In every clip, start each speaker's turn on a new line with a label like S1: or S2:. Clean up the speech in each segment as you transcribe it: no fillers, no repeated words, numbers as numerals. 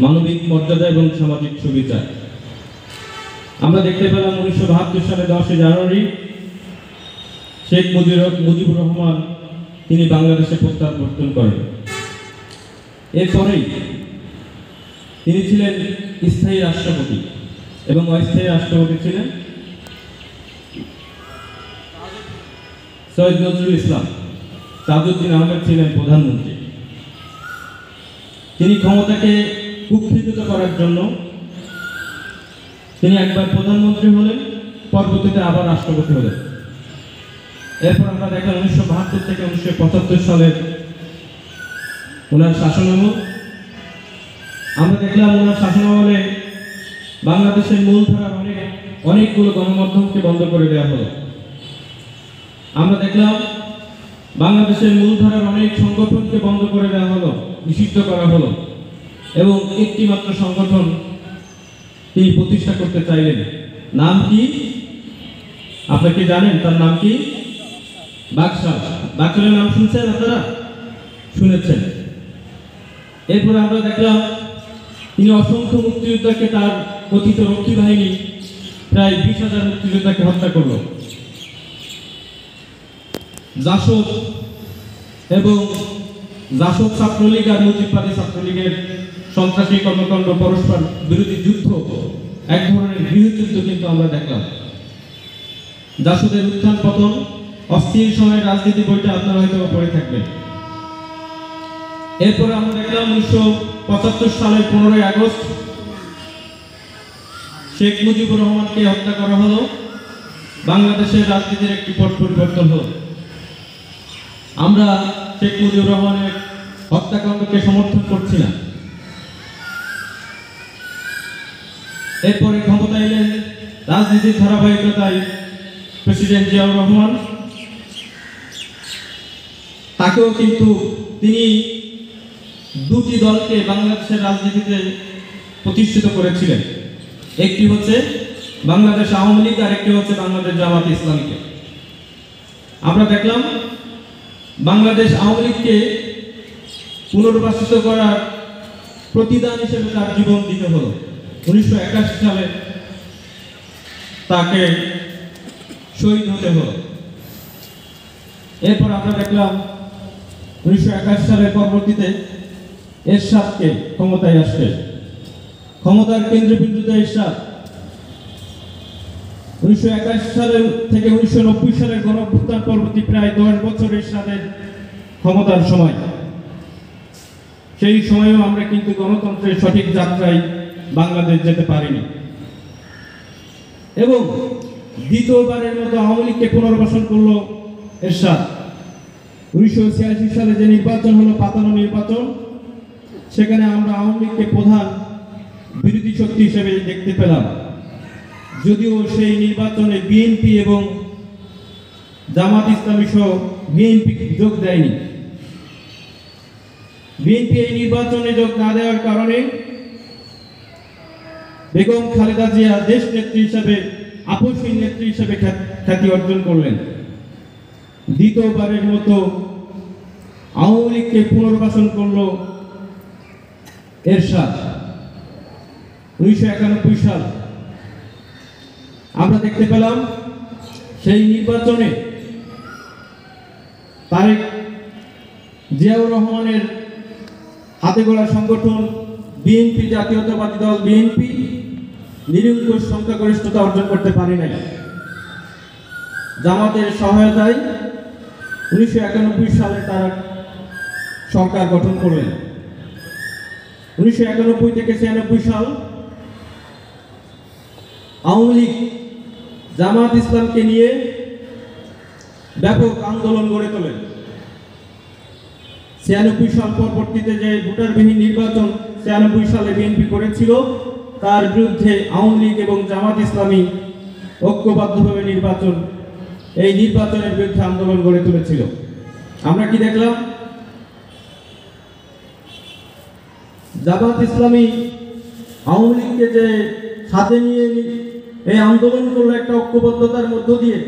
S1: মানবিক মর্যাদা এবং সামাজিক সুবিচার। আমরা দেখতে পেলাম 1972 সালে 10 জানুয়ারি শেখ মুজিবুর রহমান তিনি বাংলাদেশে প্রত্যাবর্তন করেন। এরপরেই তিনি ছিলেন স্থায়ী রাষ্ট্রপতি এবং অস্থায়ী রাষ্ট্রপতি ছিলেন সৈয়দ নজরুল ইসলাম। তাজউদ্দিন আহমেদ ছিলেন প্রধানমন্ত্রী। তিনি ক্ষমতাকে কুক্ষিগত করার জন্য তিনি একবার প্রধানমন্ত্রী হলেন, পরবর্তীতে আবার রাষ্ট্রপতি হলেন। এরপর আমরা দেখলাম 1972 থেকে 1975 সালের ওনার শাসনামল। আমরা দেখলাম ওনার শাসনামলে বাংলাদেশের মূলধারার অনেকগুলো গণমাধ্যমকে বন্ধ করে দেওয়া হলো। আমরা দেখলাম বাংলাদেশের মূলধারার অনেক সংগঠনকে বন্ধ করে দেওয়া হলো, নিষিদ্ধ করা হলো এবং একটি মাত্র সংগঠন তিনি প্রতিষ্ঠা করতে চাইলেন। নাম কি আপনারা কি জানেন? তার নাম কি? বাকশাল। বাকশালের নাম শুনছেন আপনারা? শুনেছেন। এরপরে আমরা দেখলাম তিনি অসংখ্য মুক্তিযোদ্ধাকে, তার কথিত রক্ষী বাহিনী প্রায় 20,000 মুক্তিযোদ্ধাকে হত্যা করল। জাসদ এবং জাসদ ছাত্রলীগ আর মুজিববাদী ছাত্রলীগের সন্ত্রাসী কর্মকাণ্ড, পরস্পর বিরোধী যুদ্ধ, এক ধরনের গৃহযুদ্ধ কিন্তু আমরা দেখলাম। জাসদের উত্থান পতন, অস্থির সময়ের রাজনীতি বইটা আপনারা হয়তো পড়ে থাকবেন। এরপরে আমরা দেখলাম 1975 সালের 15ই আগস্ট শেখ মুজিবুর রহমানকে হত্যা করা হলো। বাংলাদেশের রাজনীতির একটি পট পরিবর্তন হলো। আমরা শেখ মুজিবুর রহমানের হত্যাকাণ্ডকে সমর্থন করছি না। এরপরে ক্ষমতা এলেন রাজনীতির ধারাবাহিকতায় প্রেসিডেন্ট জিয়াউর রহমান। তাকেও কিন্তু তিনি দুটি দলকে বাংলাদেশের রাজনীতিতে প্রতিষ্ঠিত করেছিলেন। একটি হচ্ছে বাংলাদেশ আওয়ামী লীগ আর একটি হচ্ছে বাংলাদেশ জামাত ইসলামীকে। আমরা দেখলাম বাংলাদেশ আওয়ামী লীগকে পুনর্বাসিত করার প্রতিদান হিসেবে তার জীবন দিতে হলো। 1981 সালে তাকে শহীদ হতে হলো। এরপর আমরা দেখলাম 1981 সালের পরবর্তীতে এরশাদকে ক্ষমতায় আসবে। ক্ষমতার কেন্দ্রবিন্দুতে এরশাদ। 1981 সালের থেকে 1990 সালের গণঅভ্যুত্থান পরবর্তী প্রায় 10 বছর এরশাদের ক্ষমতার সময়। সেই সময়েও আমরা কিন্তু গণতন্ত্রের সঠিক যাত্রায় বাংলাদেশ যেতে পারিনি এবং দ্বিতীয়বারের মতো আওয়ামী লীগকে পুনর্বাসন করলো এরশাদ। 1986 সালে যে নির্বাচন হলো, পাতানো নির্বাচন, সেখানে আমরা আওয়ামী লীগকে প্রধান বিরোধী শক্তি হিসেবে দেখতে পেলাম। যদিও সেই নির্বাচনে বিএনপি এবং জামাত ইসলামী সহ বিএনপি যোগ দেয়নি। বিএনপি এই নির্বাচনে যোগ না দেওয়ার কারণে বেগম খালেদা জিয়া দেশ নেত্রী হিসেবে, আপসহীন নেত্রী হিসেবে খ্যাতি অর্জন করলেন। দ্বিতীয়বারের মতো আওয়ামী লীগকে পুনর্বাসন করল এরশাদ। 1991 সাল আমরা দেখতে পেলাম সেই নির্বাচনে তারেক জিয়াউর রহমানের হাতে গড়া সংগঠন বিএনপি, জাতীয়তাবাদী দল বিএনপি, নিরঙ্কুশ সংখ্যাগরিষ্ঠতা অর্জন করতে পারে নাই। জামাতের সহায়তায় 1991 সালে তারা সরকার গঠন করলেন। 1991 থেকে 96 সাল আওয়ামী লীগ জামাত ইসলামকে নিয়ে ব্যাপক আন্দোলন গড়ে তোলেন। 96 সাল পরবর্তীতে যে ভোটারবিহীন নির্বাচন 96 সালে বিএনপি করেছিল, তার বিরুদ্ধে আওয়ামী লীগ এবং জামাত ইসলামী ঐক্যবদ্ধভাবে এই নির্বাচনের বিরুদ্ধে আন্দোলন গড়ে তুলেছিল। আমরা কি দেখলাম? জামাত ইসলামী আওয়ামী লীগকে যে সাথে নিয়ে এই আন্দোলন করলো একটা ঐক্যবদ্ধতার মধ্য দিয়ে,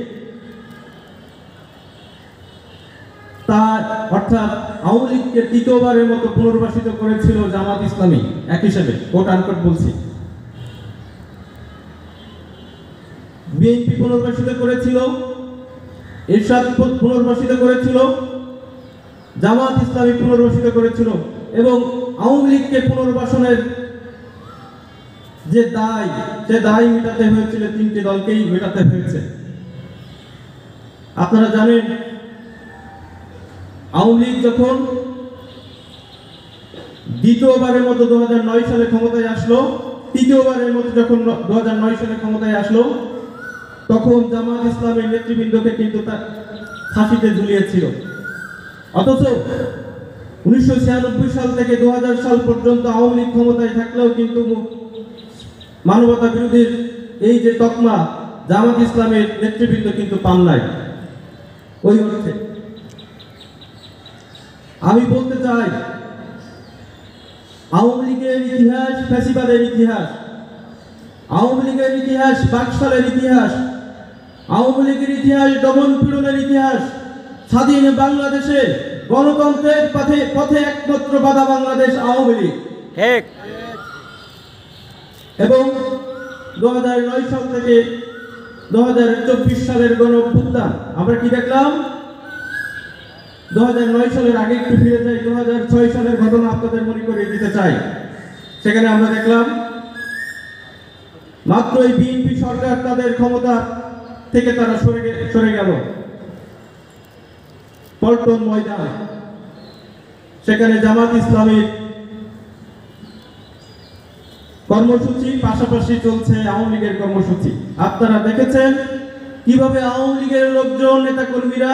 S1: তার অর্থাৎ আওয়ামী লীগকে তৃতীয়বারের মতো পুনর্বাসিত করেছিল জামাত ইসলামী এক হিসেবে, কোট আনকোট বলছি। বিএনপি পুনর্বাসিত করেছিল, এরশাদ পুনর্বাসিত করেছিল, জামাত ইসলামী পুনর্বাসিত করেছিল, এবং আওয়ামী লীগকে পুনর্বাসনের যে দায়, সে দায় মেটাতে হয়েছিল তিনটি দলকেই মেটাতে হয়েছে। আপনারা জানেন আওয়ামী লীগ যখন দ্বিতীয়বারের মতো 2009 সালে ক্ষমতায় আসলো, তৃতীয়বারের মতো যখন 2009 সালে ক্ষমতায় আসলো, তখন জামাত ইসলামের নেতৃবৃন্দকে কিন্তু তার ফাঁসিতে ঝুলিয়েছিল। অথচ 1996 সাল থেকে 2000 সাল পর্যন্ত আওয়ামী লীগ ক্ষমতায় থাকলেও কিন্তু মানবতা বিরোধীর এই যে তকমা জামাত ইসলামের নেতৃবৃন্দ কিন্তু পান নাই। ওই অর্থে আমি বলতে চাই, আওয়ামী লীগের ইতিহাস ফ্যাসিবাদের ইতিহাস, আওয়ামী লীগের ইতিহাস বাকশালের ইতিহাস, আওয়ামী লীগের ইতিহাস দমন পীড়নের ইতিহাস। স্বাধীন বাংলাদেশে গণতন্ত্রের পথে একমাত্র বাধা বাংলাদেশ আওয়ামী লীগ।
S2: ঠিক।
S1: এবং 2009 সাল থেকে 2024 সালের গণঅভ্যুত্থান আমরা কি দেখলাম? 2009 সালের আগে একটু ফিরে যাই, 2006 সালের ঘটনা আপনাদের মনে করে দিতে চাই। সেখানে আমরা দেখলাম মাত্র এই বিএনপি সরকার তাদের ক্ষমতা থেকে তারা সরে গেল। পল্টন ময়দান, সেখানে জামাত ইসলামীর কর্মসূচি, পাশাপাশি চলছে আওয়ামী লীগের কর্মসূচি। আপনারা দেখেছেন কিভাবে আওয়ামী লীগের লোকজন, নেতা কর্মীরা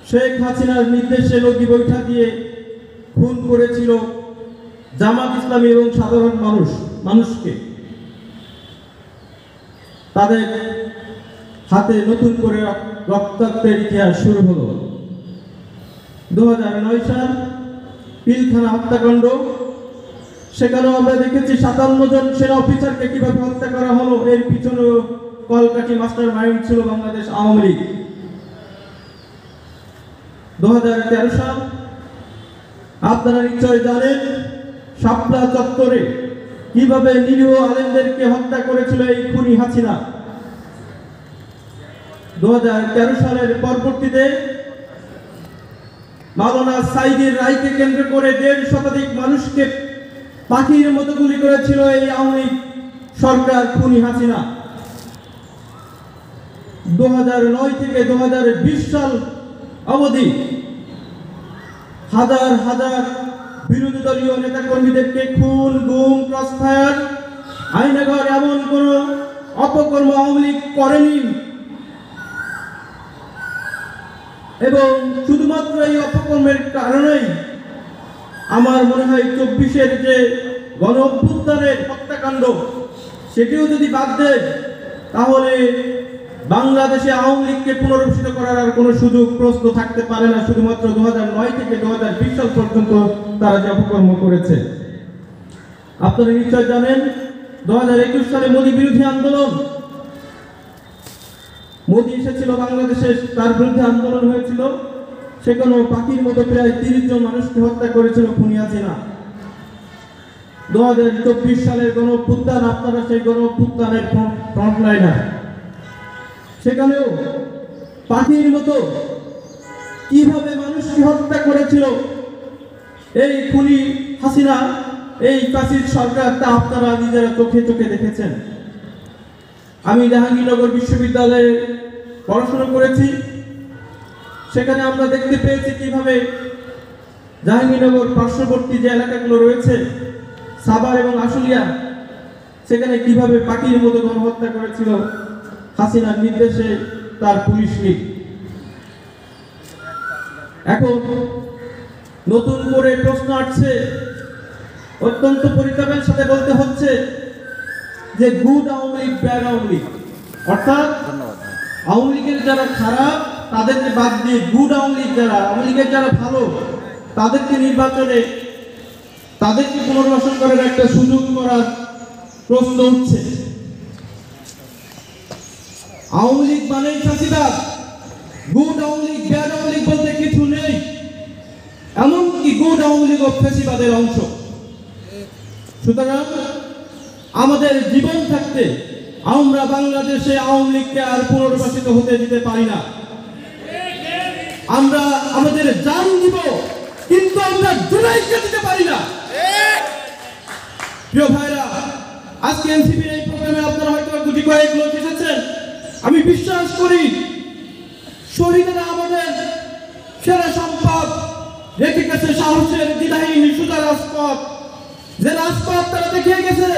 S1: শেখ হাসিনার নির্দেশে লগি বৈঠা দিয়ে খুন করেছিল জামাত ইসলামী এবং সাধারণ মানুষকে। তাদের হাতে নতুন করে রক্তাক্তের ইতিহাস শুরু হলো। 2009 সাল পিলখানা হত্যাকাণ্ড, সেখানেও আমরা দেখেছি 57 জন সেনা অফিসারকে কিভাবে হত্যা করা হলো। এর পিছনে কলকাঠি মাস্টার মাইন্ড ছিল বাংলাদেশ আওয়ামী লীগ। 2013 সাল আপনারা নিশ্চয় জানেন শাপলা চত্বরে কিভাবে নিরীহ আলেমদেরকে হত্যা করেছিল এই খুনি হাসিনা। 2013 সালের পরবর্তীতে মাওলানা সাইদের রায়কে কেন্দ্র করে 1.5 শতাধিক মানুষকে পাখির মতো গুলি করেছিল এই আওয়ামী লীগ সরকার, খুনি হাসিনা। 2009 থেকে 2020 সাল অবধি হাজার হাজার বিরোধী দলীয় নেতা কর্মীদেরকে খুন, গুম, ক্রসফায়ার, আইনাগর এমন কোন অপকর্ম আওয়ামী লীগ করেনি। এবং শুধুমাত্র এই অপকর্মের কারণেই আমার মনে হয় 24-এর যে গণ অভ্যুত্থানের হত্যাকাণ্ড, সেটিও যদি বাদ দেয় তাহলে বাংলাদেশে আওয়ামী লীগকে পুনর্বাসিত করার আর কোনো সুযোগ প্রশ্ন থাকতে পারে না। শুধুমাত্র 2009 থেকে 2020 সাল পর্যন্ত তারা যে অপকর্ম করেছে। আপনারা নিশ্চয় জানেন 2021 সালে মোদী বিরোধী আন্দোলন, মোদী এসেছিল বাংলাদেশে, তার বিরুদ্ধে আন্দোলন হয়েছিল। সেখানেও পাখির মতো প্রায় 30 জন মানুষকে হত্যা করেছিল খুনি হাসিনা। 2024 সালের গণ অভ্যুত্থান, আপনারা সেই গণ অভ্যুত্থানের ফ্রন্টলাইনার। সেখানেও পাখির মতো কিভাবে মানুষকে হত্যা করেছিল এই খুনি হাসিনা, এই ফ্যাসিস্ট সরকার, তা আপনারা নিজেরা চোখে চোখে দেখেছেন। আমি জাহাঙ্গীরনগর বিশ্ববিদ্যালয়ে পড়াশোনা করেছি। সেখানে আমরা দেখতে পেয়েছি কিভাবে জাহাঙ্গীরনগর পার্শ্ববর্তী যে এলাকাগুলো রয়েছে, সাভার এবং আশুলিয়া, সেখানে কিভাবে পাখির মতো গণহত্যা করেছিল হাসিনার নির্দেশে তার পুলিশ লীগ। এখন নতুন করে প্রশ্ন আসছে, অত্যন্ত পরিতাপের সাথে বলতে হচ্ছে যে গুড আওয়ামী লীগ, ব্যাড আওয়ামী লীগ, অর্থাৎ আওয়ামী লীগের যারা খারাপ তাদেরকে বাদ দিয়ে গুড আওয়ামী লীগ, যারা আওয়ামী লীগের যারা ভালো তাদেরকে নির্বাচনে, তাদেরকে পুনর্বাসন করার একটা সুযোগ করার প্রশ্ন উঠছে। আওয়ামী লীগ মানেই ফাঁসিবাদ, গুড আওয়ামী লীগ ব্যাড আওয়ামী লীগ বলতে কিছু নেই, এমনকি গুড আওয়ামী লীগ ও ফ্যাসিবাদের অংশ। সুতরাং আমাদের জীবন থাকতে আমরা বাংলাদেশে আওয়ামী লীগকে আর পুনর্বাসিত হতে দিতে পারি না। আমরা আমাদের জান দিব, কিন্তু আমরা জুলাইকে দিতে পারি না। প্রিয় ভাইরা, আজকে এনসিপির এই প্রোগ্রামে আপনারা হয়তো গুটি কয়েক লোক এসেছেন। আমি বিশ্বাস করি শহীদেরা আমাদের সেরা সম্পদ, রেখে গেছে সাহসের দ্বিধাহীন সোজা রাজপথ। যে রাজপথ তারা দেখিয়ে গেছে,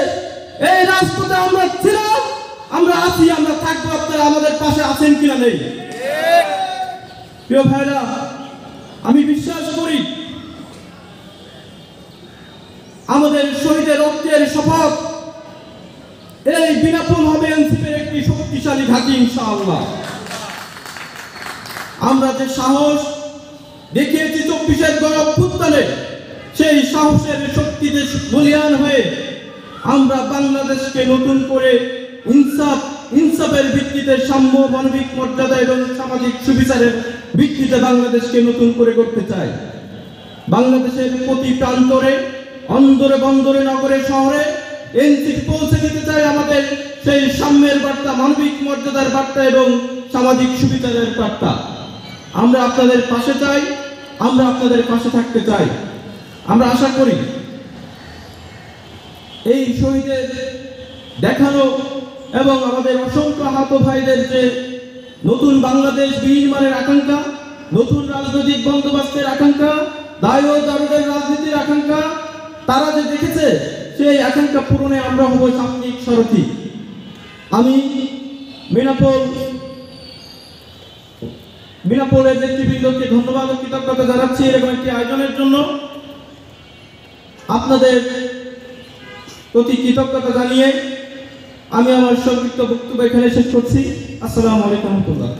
S1: এই রাজপথে আমরা ছিলাম, আমরা আছি, আমরা থাকবো। আপনারা আমাদের পাশে আছেন কিনা নেই? প্রিয় ভাইরা, আমি বিশ্বাস করি আমাদের শহীদের রক্তের শপথ এই বিনাপুল হবে এনসিপির একটি শক্তিশালী ঘাঁটি ইনশাআল্লাহ। আমরা যে সাহস দেখিয়েছি 24-এর গণঅভ্যুত্থানে, সেই সাহসের শক্তিতে বলীয়ান হয়ে আমরা বাংলাদেশকে নতুন করে ইনসাফের ভিত্তিতে সাম্য, মানবিক মর্যাদা এবং সামাজিক সুবিচারের ভিত্তিতে বাংলাদেশকে নতুন করে গড়তে চাই। বাংলাদেশের প্রতি প্রান্তরে, অন্দরে, বন্দরে, নগরে, শহরে এনসিপি পৌঁছে দিতে চাই আমাদের সেই সাম্যের বার্তা, মানবিক মর্যাদার বার্তা এবং সামাজিক সুবিচারের বার্তা। আমরা আপনাদের পাশে চাই, আমরা আপনাদের পাশে থাকতে চাই। আমরা আশা করি এই শহীদের দেখানো এবং আমাদের অসংখ্য আহত ভাইদের যে নতুন বাংলাদেশ বিনির্মাণের আকাঙ্ক্ষা, নতুন রাজনৈতিক বন্দোবস্তের আকাঙ্ক্ষা, দায় ও দারুণের রাজনীতির আকাঙ্ক্ষা, তারা যে দেখেছে সেই আকাঙ্ক্ষা পূরণে আমরা হব সাময়িক সারথি। আমি মিনাপোলের নেতৃবৃন্দকে ধন্যবাদ ও কৃতজ্ঞতা জানাচ্ছি এরকম একটি আয়োজনের জন্য। আপনাদের প্রতি কৃতজ্ঞতা জানিয়ে আমি আমার সংক্ষিপ্ত বক্তব্য এখানে শেষ করছি। আসসালামু আলাইকুম ওয়া রাহমাতুল্লাহ।